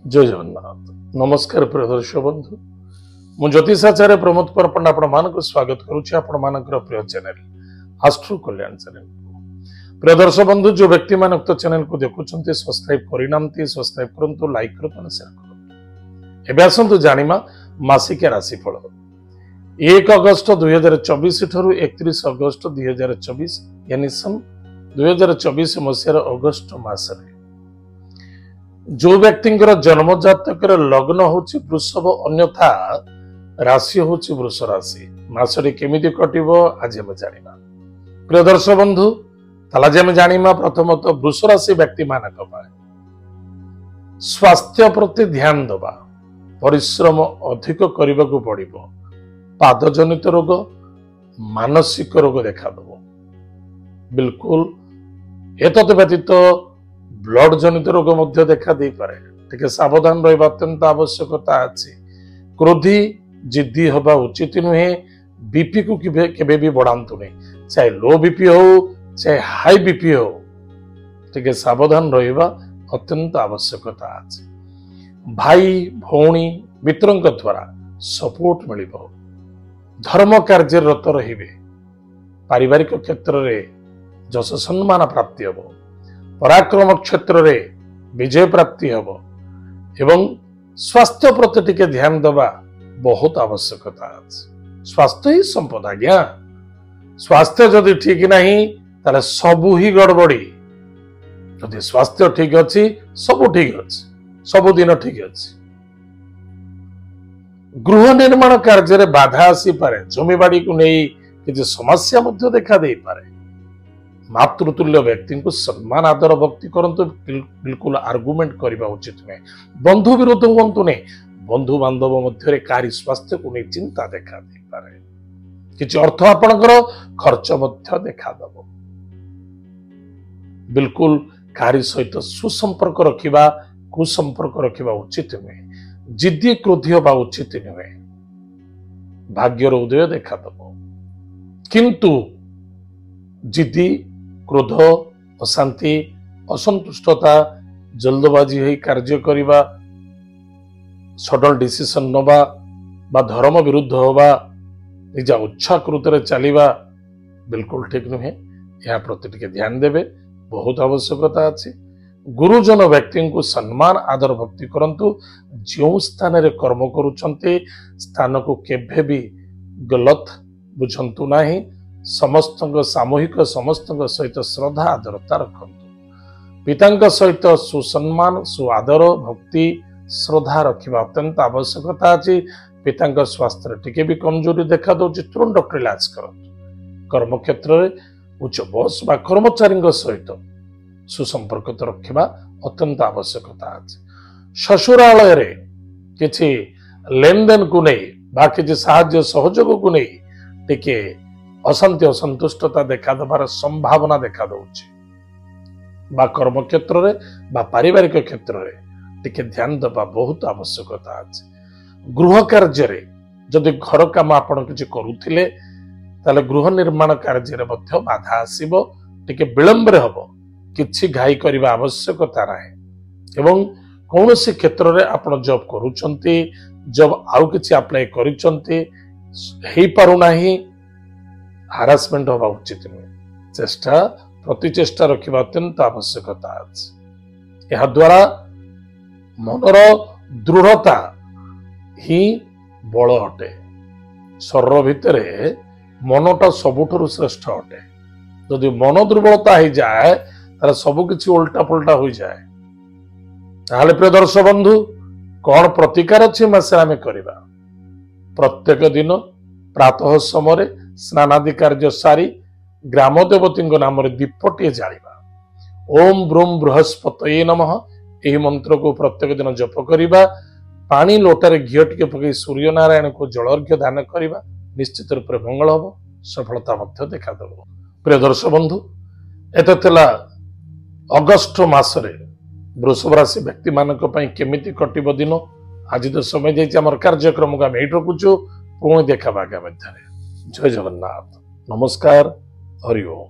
जय जगन्नाथ नमस्कार प्रिय दर्शक बंधु मु ज्योतिषाचार्य प्रमोद कुमार पंडा आपण मानक स्वागत करुछि आपण मानकर प्रिय चैनल आस्ट्रो कल्याण चैनल। प्रिय दर्शक बंधु जो व्यक्ति मान उक्त चैनल को देखुछन्ते सब्सक्राइब करिनांती सब्सक्राइब करंतु लाइक करंतु शेयर करंतु। एबे आसंतु जानिमा मासिक राशिफल 1 अगस्त 2024 ठारू 31 अगस्त 2024 यानी सन 2024 मसियार अगस्त मासरे जो व्यक्ति जन्म जातक लग्न होची वृषभ अन्यथा राशि होची वृष राशि मासरे केमिति कटिबो आज हम जानिबा। प्रिय दर्शक बंधु ताला जे हम जानिबा प्रथमतः वृष राशि व्यक्ति मानक पाए स्वास्थ्य प्रति ध्यान दबा परिश्रम अधिक करबा को पड़िबो पाद जनित रोग मानसिक रोग देखा दबो बिल्कुल एतत व्यतीत ब्लड जनित रोग मध्य देखा दे पारे टिके सावधान रहबा अत्यंत आवश्यकता अछि। क्रोधी जिद्दी हबा उचित नुहे बीपी को केबे भी बढ़ांतु नहीं चाहे लो बीपी हो चाहे हाई बीपी हो टिके सावधान रहबा अत्यंत आवश्यकता अछि। भाई भौणी मित्रंक द्वारा सपोर्ट मिलिबो धर्म कार्य रत रहिबे पारिवारिक क्षेत्र रे जस सम्मान प्राप्ति हबो पराक्रम क्षेत्र रे विजय प्राप्ति हबो एवं स्वास्थ्य प्रति टिके ध्यान दबा बहुत आवश्यकता अछि। स्वास्थ्य ही संपदा ज्ञा स्वास्थ्य जदि ठीक नहीं ताले सबु ही गड़बड़ी जदि स्वास्थ्य ठीक अछि सबु ठीक अछि सबु दिन ठीक अछि। गृह निर्माण कार्य रे बाधा आसी पारे जमीबाड़ी को नहीं किछि समस्या मध्य देखा दे पारे मातृतुल्य व्यक्ति को सम्मान आदर भक्ति करंतु बिल्कुल आर्गुमेंट करबा उचित नहीं। बंधु विरोध हुंतु नहीं बंधु बांधव मध्य कार्य स्वास्थ्य को नहीं चिंता देखा दे पारे किछि अर्थ आपनकर खर्च मध्य देखा दबो बिल्कुल कार्य सहित सुसंपर्क रखिबा कुसंपर्क रखिबा उचित नहीं। जिद्दी क्रोधी होबा उचित नहीं भाग्यर उदय देखा दबो किंतु जिद्दी क्रोध अशांति असंतुष्टता जल्दबाजी है कार्य करिबा सडन डिसीजन नबा बा धर्म विरुद्ध होबा निजा उच्छाकृत रे चलिबा बिल्कुल ठीक नुहे या प्रति टिके ध्यान देबे बहुत आवश्यकता अछि। गुरुजन व्यक्ति को सम्मान आदर भक्ति करंतु जो स्थान रे कर्म करूछन्ते स्थान को केभे भी गलत बुझंतु नाही समस्त सामूहिक समस्त सहित श्रद्धा आदरता रखंतु पिता सहित सुसम्मान सुआदर भक्ति श्रद्धा रखिबा अत्यंत आवश्यकता अछि। पिता स्वास्थ्य टिके भी कमजोरी देखा दउछि तुरंत डॉक्टर इलाज करंतु कर्म क्षेत्र रे उच्च बॉस बा कर्मचारी सहित सुसंपर्क रखिबा अत्यंत आवश्यकता अछि। ससुरालय रे किछि लेन देन को नहीं बा किछि साहाय्य सहयोग को नहीं टिके अशांति असंतुष्टता देखा दबार संभावना देखा दउछि बा कर्म क्षेत्र रे बा पारिवारिक क्षेत्र रे टिके ध्यान दबा बहुत आवश्यकता अछि। गृह कार्य रे जदि घर काम आपण किछि करूथिले ताले गृह निर्माण कार्य रे मध्य बाधा आसीबो टिके विलंब रे हबो किछि घाई करबा आवश्यकता नाही एवं कौनसी क्षेत्र रे आपण जॉब करूछंती जब आउ किछि अप्लाई करिसंती हेई पारु नाही हारासमेंट होगा उचित नहीं चेष्टा प्रतिचेष्टा रखिबा अत्यंत आवश्यकता अछि। यह द्वारा मनर दृढ़ता ही बल अटे शरीर भितर मनटा सबुठु श्रेष्ठ अटे जदि मन दुर्बलता हो जाए तार सबकिछि उल्टा पुल्टा हो जाए ताहले प्रिय दर्शक बंधु कौन प्रतिकार अछि मासे आमे करिबा प्रत्येक दिन प्रातः समय स्नानादि कार्य सारी ग्राम देवती नाम दीपटे जालिबा ओम ब्रूम बृहस्पतये नमः यही मंत्र को प्रत्येक दिन जप करिबा पानी लोटारे घी टिके पकई सूर्य नारायण को जलर्घ्य दान करिबा निश्चित रूप से मंगल हबो सफलता मध्य देखा दबो। प्रिय दर्शक बंधु एतला अगस्त मासरे वृषभ राशि व्यक्ति मानक पई केमिति कटिबो दिन आज तो समय जाइछि हमर कार्यक्रम को हम एठ रखुछु पुणी देखा आगामी जय जगन्नाथ नमस्कार हरि ओम।